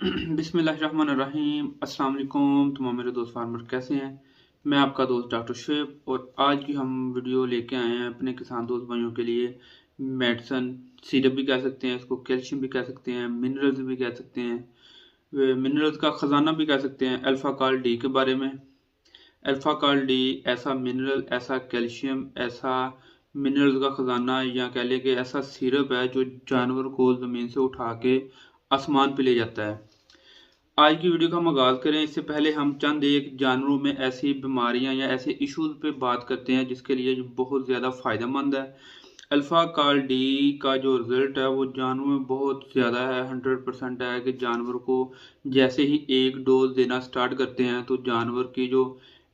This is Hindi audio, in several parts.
बिस्मिल्लाहिर्रहमानिर्रहीम। अस्सलाम वालेकुम तमाम मेरे दोस्त फार्मर कैसे हैं। मैं आपका दोस्त डॉक्टर शुएब और आज की हम वीडियो लेके आए हैं अपने किसान दोस्त भाइयों के लिए। मेडिसन सिरप भी कह सकते हैं इसको, कैल्शियम भी कह सकते हैं, मिनरल्स भी कह सकते हैं, मिनरल्स का ख़जाना भी कह सकते हैं, अल्फ़ा काल डी के बारे में। अल्फ़ा काल डी ऐसा मिनरल, ऐसा कैल्शियम, ऐसा मिनरल्स का ख़जाना या कह लें कि ऐसा सिरप है जो जानवर को ज़मीन से उठा के आसमान पे ले जाता है। आज की वीडियो का हम आगाज़ करें इससे पहले हम चंद एक जानवरों में ऐसी बीमारियां या ऐसे इश्यूज पे बात करते हैं जिसके लिए जो बहुत ज़्यादा फ़ायदेमंद है। अल्फ़ा काल डी का जो रिज़ल्ट है वो जानवरों में बहुत ज़्यादा है, 100% है कि जानवर को जैसे ही एक डोज देना स्टार्ट करते हैं तो जानवर की जो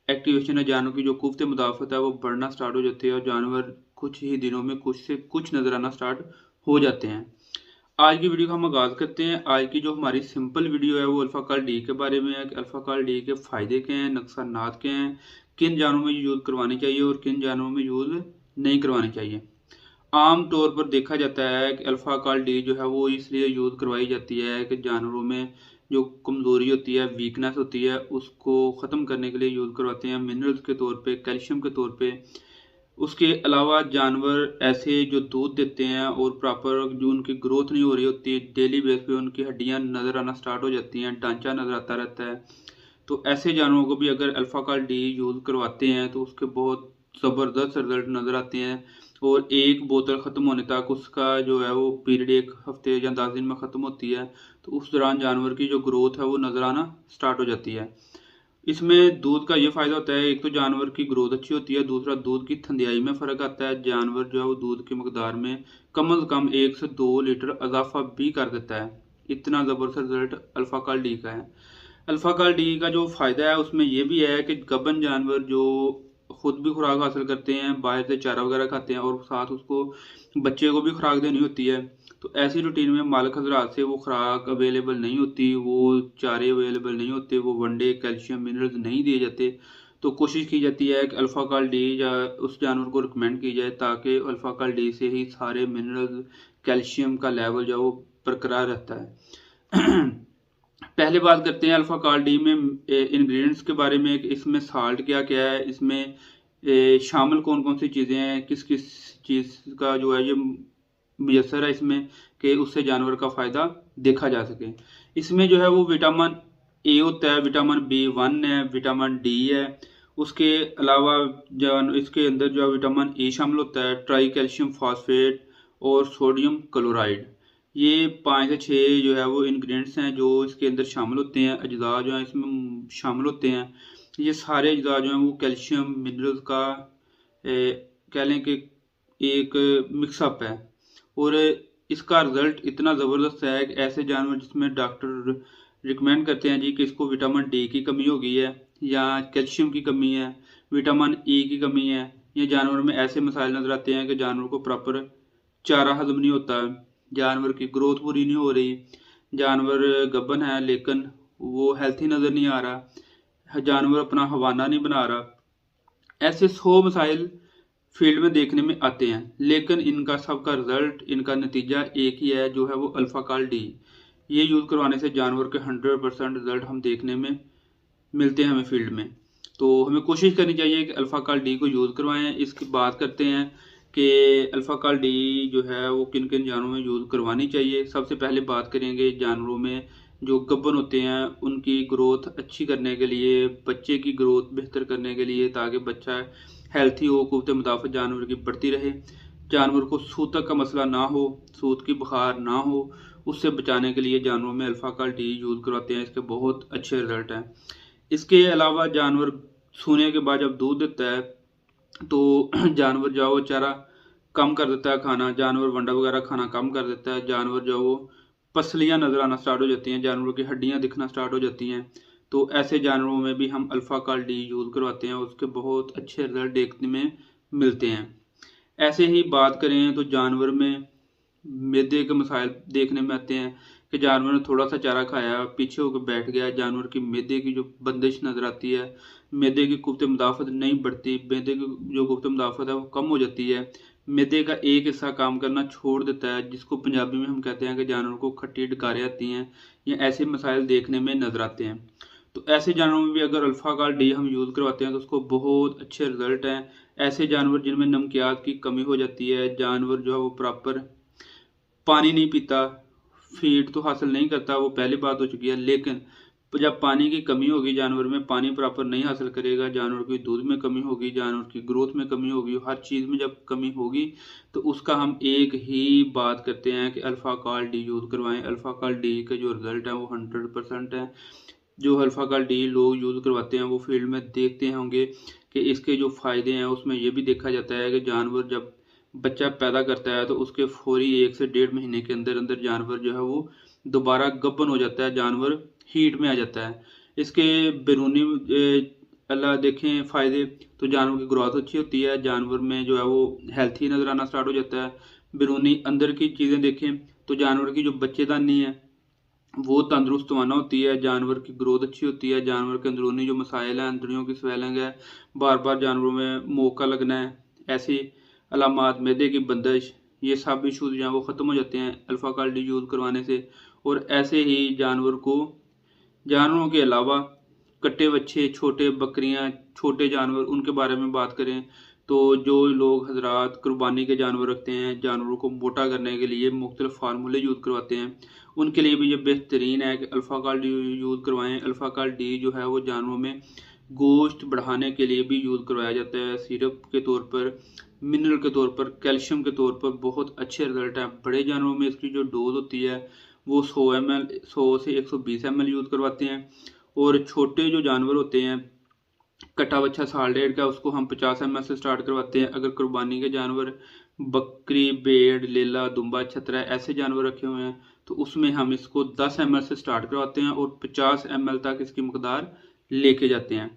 एक्टिवेशन है, जानवर की जो कुव्वत मुदाफ़त है वो बढ़ना स्टार्ट हो जाती है और जानवर कुछ ही दिनों में कुछ से कुछ नज़र आना स्टार्ट हो जाते हैं। आज की वीडियो का हम आगाज़ करते हैं। आज की जो हमारी सिंपल वीडियो है वो अल्फ़ा काल डी के बारे में है कि अल्फ़ा काल डी के फ़ायदे क्या हैं, नुकसानात क्या हैं, किन जानवरों में यूज़ करवानी चाहिए और किन जानवरों में यूज़ नहीं करवानी चाहिए। आम तौर पर देखा जाता है कि अल्फ़ा काल डी जो है वो इसलिए यूज़ करवाई जाती है कि जानवरों में जो कमज़ोरी होती है, वीकनेस होती है, उसको ख़त्म करने के लिए यूज़ करवाते हैं मिनरल्स के तौर पे, कैल्शियम के तौर पे। उसके अलावा जानवर ऐसे जो दूध देते हैं और प्रॉपर जो उनकी ग्रोथ नहीं हो रही होती, डेली बेस पे उनकी हड्डियां नज़र आना स्टार्ट हो जाती हैं, ढांचा नज़र आता रहता है। तो ऐसे जानवरों को भी अगर अल्फ़ा काल डी यूज़ करवाते हैं तो उसके बहुत ज़बरदस्त रिजल्ट नज़र आते हैं और एक बोतल ख़त्म होने तक उसका जो है वो पीरियड 1 हफ्ते या 10 दिन में ख़त्म होती है। तो उस दौरान जानवर की जो ग्रोथ है वो नज़र आना स्टार्ट हो जाती है। इसमें दूध का ये फ़ायदा होता है, एक तो जानवर की ग्रोथ अच्छी होती है, दूसरा दूध की थंदियाई में फ़र्क आता है। जानवर जो है वो दूध की मकदार में कम अज़ कम 1 से 2 लीटर इजाफा भी कर देता है। इतना ज़बरदस्त रिजल्ट अल्फ़ा काल डी का है। अल्फ़ा काल डी का जो फ़ायदा है उसमें ये भी है कि गबन जानवर जो खुद भी खुराक हासिल करते हैं, बाहर से चारा वगैरह खाते हैं और साथ उसको बच्चे को भी खुराक देनी होती है। तो ऐसी रूटीन में मालिक हज़रात से वो खुराक अवेलेबल नहीं होती, वो चारे अवेलेबल नहीं होते, वो वनडे कैल्शियम मिनरल्स नहीं दिए जाते। तो कोशिश की जाती है कि अल्फ़ा काल डी या उस जानवर को रिकमेंड की जाए ताकि अल्फ़ा काल डी से ही सारे मिनरल्स, कैल्शियम का लेवल जो है वो बरकरार रहता है। पहले बात करते हैं अल्फ़ा काल डी में इंग्रेडिएंट्स के बारे में कि इसमें साल्ट क्या क्या है, इसमें शामिल कौन कौन सी चीज़ें हैं, किस किस चीज़ का जो है ये मुयस्सर है इसमें कि उससे जानवर का फ़ायदा देखा जा सके। इसमें जो है वो विटामिन ए होता है, विटामिन B1 है, विटामिन डी है। उसके अलावा जो इसके अंदर जो है विटामिन ए शामिल होता है, ट्राई कैल्शियम फॉस्फेट और सोडियम क्लोराइड। ये 5 से 6 जो है वो इंग्रेडिएंट्स हैं जो इसके अंदर शामिल होते हैं, अज्जा जो हैं इसमें शामिल होते हैं। ये सारे अज्जा जो हैं वो कैल्शियम मिनरल्स का कह लें कि एक मिक्सअप है और इसका रिजल्ट इतना ज़बरदस्त है कि ऐसे जानवर जिसमें डॉक्टर रिकमेंड करते हैं जी कि इसको विटामिन डी की कमी हो गई है या कैल्शियम की कमी है, विटामिन ई की कमी है, ये जानवर में ऐसे मसाइल नज़र आते हैं कि जानवर को प्रॉपर चारा हजम नहीं होता है, जानवर की ग्रोथ पूरी नहीं हो रही, जानवर गब्बन है लेकिन वो हेल्थी नज़र नहीं आ रहा, जानवर अपना हवाना नहीं बना रहा। ऐसे 100 मसाइल फील्ड में देखने में आते हैं लेकिन इनका सबका रिजल्ट, इनका नतीजा एक ही है जो है वो अल्फ़ा काल डी। ये यूज़ करवाने से जानवर के 100% रिजल्ट हम देखने में मिलते हैं हमें फील्ड में। तो हमें कोशिश करनी चाहिए कि अल्फ़ा काल डी को यूज़ करवाएं। इसकी बात करते हैं कि अल्फ़ा काल डी जो है वो किन किन जानवरों में यूज़ करवानी चाहिए। सबसे पहले बात करेंगे जानवरों में जो गब्बन होते हैं उनकी ग्रोथ अच्छी करने के लिए, बच्चे की ग्रोथ बेहतर करने के लिए ताकि बच्चा हेल्थी हो, कुव्वत मुदाफ़त जानवर की बढ़ती रहे, जानवर को सूतक का मसला ना हो, सूत की बुखार ना हो, उससे बचाने के लिए जानवरों में अल्फ़ा काल डी यूज़ करवाते हैं। इसके बहुत अच्छे रिजल्ट हैं। इसके अलावा जानवर सोने के बाद जब दूध देता है तो जानवर जो है वो चारा कम कर देता है खाना, जानवर वंडा वगैरह खाना कम कर देता है, जानवर जो है वो पसलियाँ नज़र आना स्टार्ट हो जाती हैं, जानवरों की हड्डियाँ दिखना स्टार्ट हो जाती हैं। तो ऐसे जानवरों में भी हम अल्फ़ा काल डी यूज़ करवाते हैं, उसके बहुत अच्छे रिजल्ट देखने में मिलते हैं। ऐसे ही बात करें तो जानवर में मैदे के मसाइल देखने में आते हैं कि जानवर ने थोड़ा सा चारा खाया, पीछे होकर बैठ गया, जानवर की मैदे की जो बंदिश नज़र आती है, मैदे की कुव्वत मुदाफ़त नहीं बढ़ती, मैदे की जो कुव्वत मुदाफ़त है वो कम हो जाती है, मैदे का एक हिस्सा काम करना छोड़ देता है, जिसको पंजाबी में हम कहते हैं कि जानवर को खट्टी डकारें आती हैं या ऐसे मसाइल देखने में नजर आते हैं। तो ऐसे जानवरों में भी अगर अल्फा काल डी हम यूज़ करवाते हैं तो उसको बहुत अच्छे रिजल्ट हैं। ऐसे जानवर जिनमें नमकियात की कमी हो जाती है, जानवर जो है वो प्रॉपर पानी नहीं पीता, फीड तो हासिल नहीं करता, वो पहली बात हो चुकी है। लेकिन जब पानी की कमी होगी, जानवर में पानी प्रॉपर नहीं हासिल करेगा, जानवर की दूध में कमी होगी, जानवर की ग्रोथ में कमी होगी, हर चीज़ में जब कमी होगी तो उसका हम एक ही बात करते हैं कि अल्फा काल डी यूज़ करवाएं। अल्फा काल डी के जो रिजल्ट हैं वो 100% है। जो अल्फा काल डी लोग यूज़ करवाते हैं वो फील्ड में देखते होंगे कि इसके जो फ़ायदे हैं उसमें ये भी देखा जाता है कि जानवर जब बच्चा पैदा करता है तो उसके फौरी 1 से 1.5 महीने के अंदर अंदर जानवर जो है वो दोबारा गब्बन हो जाता है, जानवर हीट में आ जाता है। इसके बैरूनी अल्लाह देखें फ़ायदे, तो जानवर की ग्रोथ अच्छी होती है, जानवर में जो है वो हेल्थी नज़र आना स्टार्ट हो जाता है। बैरूनी अंदर की चीज़ें देखें तो जानवर की जो बच्चेदानी है वो तंदुरुस्त माना होती है, जानवर की ग्रोथ अच्छी होती है, जानवर के अंदरूनी जो मसाइल हैं, अंदड़ियों की स्वेलिंग है, बार बार जानवरों में मोका लगना है, ऐसी अलामात, मैदे की बंदिश, ये सब इशूज़ जो हैं वो ख़त्म हो जाते हैं अल्फा काल डी यूज़ करवाने से। और ऐसे ही जानवरों के अलावा कट्टे बच्चे, छोटे बकरियां, छोटे जानवर, उनके बारे में बात करें तो जो लोग हजरात कुर्बानी के जानवर रखते हैं, जानवरों को मोटा करने के लिए मुख्तलिफ फार्मूले यूज़ करवाते हैं, उनके लिए भी ये बेहतरीन है कि अल्फ़ा काल डी यूज़ करवाएं। अल्फ़ा काल डी जो है वो जानवरों में गोश्त बढ़ाने के लिए भी यूज़ करवाया जाता है, सिरप के तौर पर, मिनरल के तौर पर, कैल्शियम के तौर पर बहुत अच्छे रिजल्ट हैं। बड़े जानवरों में इसकी जो डोज होती है वो 100 से 120 ml यूज़ करवाते हैं। और छोटे जो जानवर होते हैं, कटा बच्चा साल डेढ़ का, उसको हम 50 ml से स्टार्ट करवाते हैं। अगर कुर्बानी के जानवर बकरी, भेड़, लेला, दुम्बा, छतरा ऐसे जानवर रखे हुए हैं तो उसमें हम इसको 10 ml से स्टार्ट करवाते हैं और 50 ml तक इसकी मकदार लेके जाते हैं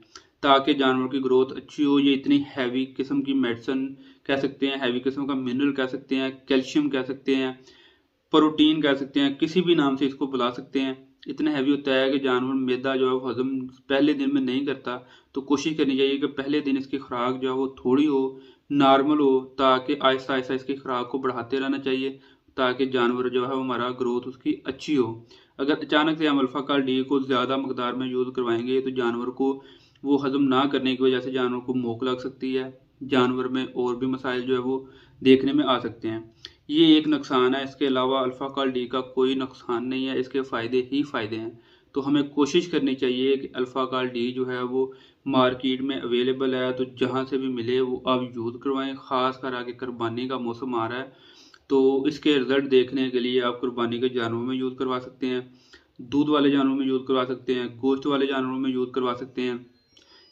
ताकि जानवर की ग्रोथ अच्छी हो। ये इतनी हैवी किस्म की मेडिसिन कह सकते हैं, हैवी किस्म का मिनरल कह सकते हैं, कैल्शियम कह सकते हैं, प्रोटीन कह सकते हैं, किसी भी नाम से इसको बुला सकते हैं। इतना हैवी होता है कि जानवर मैदा जो है वो हजम पहले दिन में नहीं करता। तो कोशिश करनी चाहिए कि पहले दिन इसकी खुराक जो है वो थोड़ी हो, नॉर्मल हो, ताकि आहिस्ता आहिस्ता इसकी खुराक को बढ़ाते रहना चाहिए ताकि जानवर जो है वो हमारा ग्रोथ उसकी अच्छी हो। अगर अचानक से हम अल्फा काल डी को ज़्यादा मकदार में यूज़ करवाएंगे तो जानवर को वो हजम ना करने की वजह से जानवर को मोक लग सकती है, जानवर में और भी मसाइल जो है वो देखने में आ सकते हैं। ये एक नुकसान है, इसके अलावा अल्फ़ा काल डी का कोई नुकसान नहीं है, इसके फ़ायदे ही फ़ायदे हैं। तो हमें कोशिश करनी चाहिए कि अल्फ़ा काल डी जो है वो मार्केट में अवेलेबल है तो जहाँ से भी मिले वो आप यूज़ करवाएं। ख़ास कर आगे कुर्बानी का मौसम आ रहा है तो इसके रिज़ल्ट देखने के लिए आप कुर्बानी के जानवरों में यूज़ करवा सकते हैं, दूध वाले जानवरों में यूज़ करवा सकते हैं, गोश्त वाले जानवरों में यूज़ करवा सकते हैं,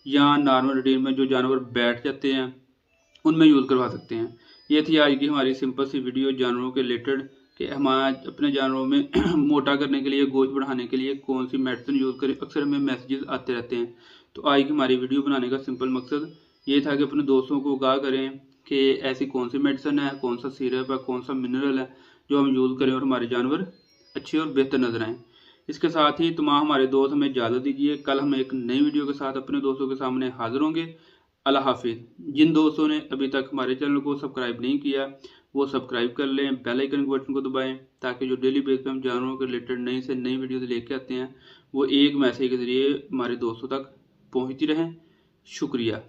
या नॉर्मल रूटीन में जो जानवर बैठ जाते हैं उनमें यूज़ करवा सकते हैं। ये थी आज की हमारी सिंपल सी वीडियो जानवरों के रिलेटेड कि हमारा अपने जानवरों में मोटा करने के लिए, गोश्त बढ़ाने के लिए कौन सी मेडिसिन यूज़ करें। अक्सर हमें मैसेजेस आते रहते हैं। तो आज की हमारी वीडियो बनाने का सिंपल मकसद ये था कि अपने दोस्तों को आगाह करें कि ऐसी कौन सी मेडिसिन है, कौन सा सिरप है, कौन सा मिनरल है जो हम यूज़ करें और हमारे जानवर अच्छे और बेहतर नजर आएँ। इसके साथ ही तमाम हमारे दोस्त हमें इजाज़त दीजिए। कल हम एक नई वीडियो के साथ अपने दोस्तों के सामने हाजिर होंगे। अल्लाह हाफिज़। जिन दोस्तों ने अभी तक हमारे चैनल को सब्सक्राइब नहीं किया वो सब्सक्राइब कर लें, बेल आइकन के बटन को दबाएं ताकि जो डेली बेस पे हम जानवरों के रिलेटेड नई से नई वीडियोस लेके आते हैं वो एक मैसेज के ज़रिए हमारे दोस्तों तक पहुंचती रहें। शुक्रिया।